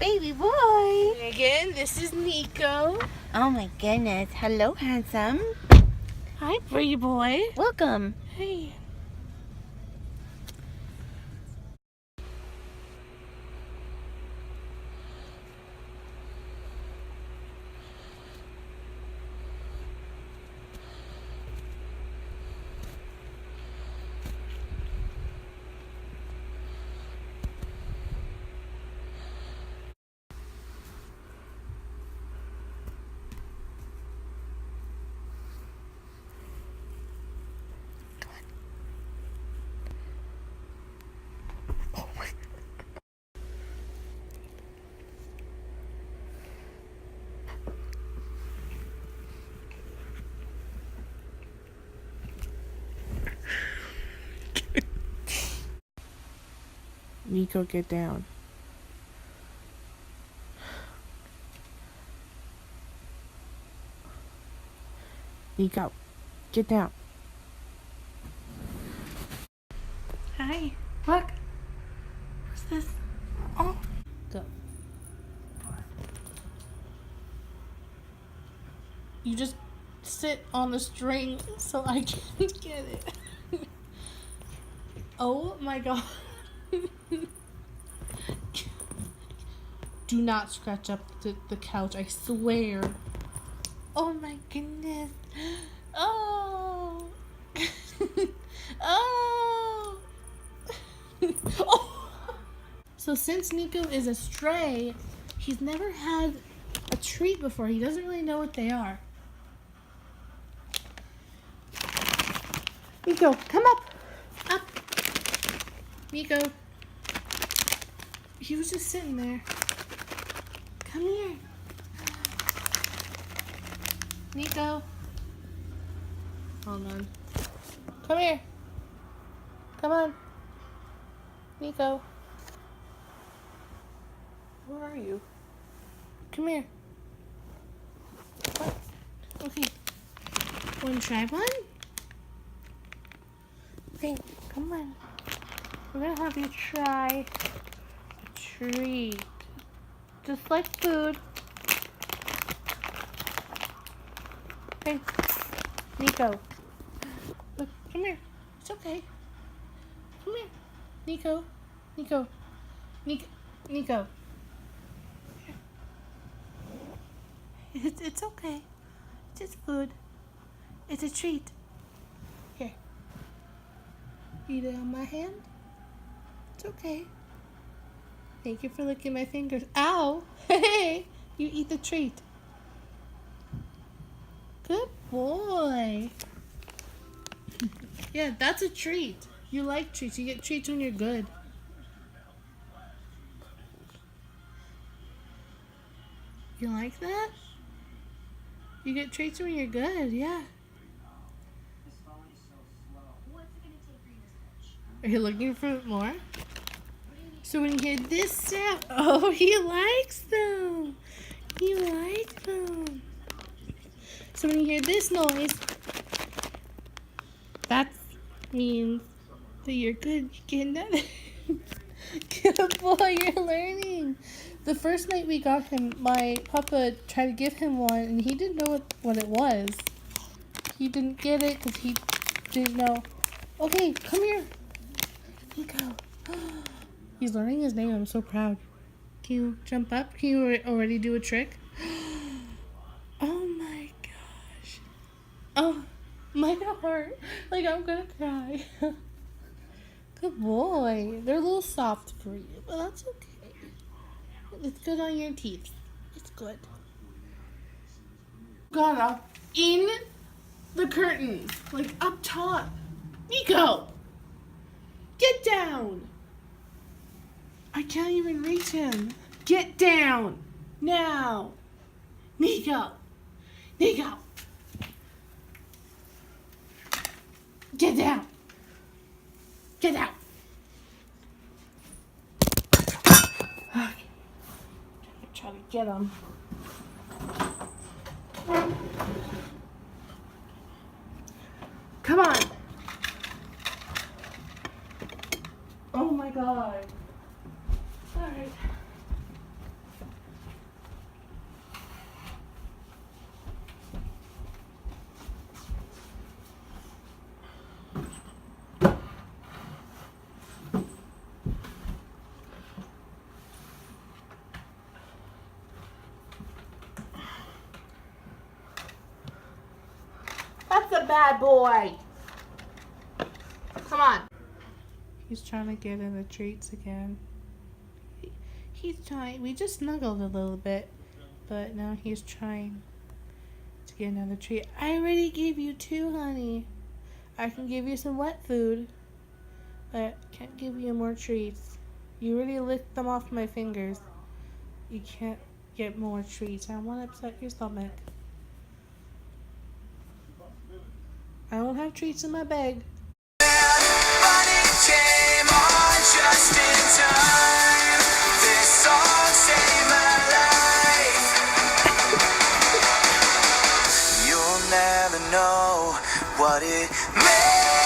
baby boy. Again, this is Nico. Oh my goodness. Hello, handsome. Hi, pretty boy. Welcome. Hey. Nico, get down. Nico, get down. Hi. Look. What's this? Oh. Go. You just sit on the string so I can't get it. Oh my god. Do not scratch up the couch, I swear. Oh my goodness. Oh. Oh. Oh. So since Nico is a stray, he's never had a treat before. He doesn't really know what they are. Nico, come up. Up. Nico. He was just sitting there. Come here. Nico. Hold on. Come here. Come on. Nico. Where are you? Come here. What? Okay. Want to try one? Okay, come on. We're gonna have you try a treat. Just like food. Okay. Nico. Look, come here. It's okay. Come here. Nico. Nico. Nico. Nico. It's okay. It's just food. It's a treat. Here. Eat it on my hand. It's okay. Thank you for licking my fingers. Ow! Hey! You eat the treat. Good boy. Yeah, that's a treat. You like treats. You get treats when you're good. You like that? You get treats when you're good, yeah. Are you looking for more? So when you hear this sound, oh, he likes them. He likes them. So when you hear this noise, that means that you're good. You're getting that. Good boy, you're learning. The first night we got him, my papa tried to give him one, and he didn't know what it was. He didn't get it because he didn't know. Okay, come here. Nico. He's learning his name. I'm so proud. Can you jump up? Can you already do a trick? Oh my gosh. Oh, my heart. Like, I'm gonna cry. Good boy. They're a little soft for you, but that's okay. It's good on your teeth. It's good. Got up in the curtain, like up top. Nico! Get down! I can't even reach him. Get down! Now! Nico! Nico! Get down! Get down! Okay. Try to get him. Come on! Oh my god. Alright. a bad boy. Come on. He's trying to get in the treats again. He's trying. We just snuggled a little bit, but now he's trying to get another treat. I already gave you 2, honey. I can give you some wet food, but can't give you more treats. You already licked them off my fingers. You can't get more treats. I don't want to upset your stomach. I don't have treats in my bag. But it came on just in time. This song saved my life. You'll never know what it meant.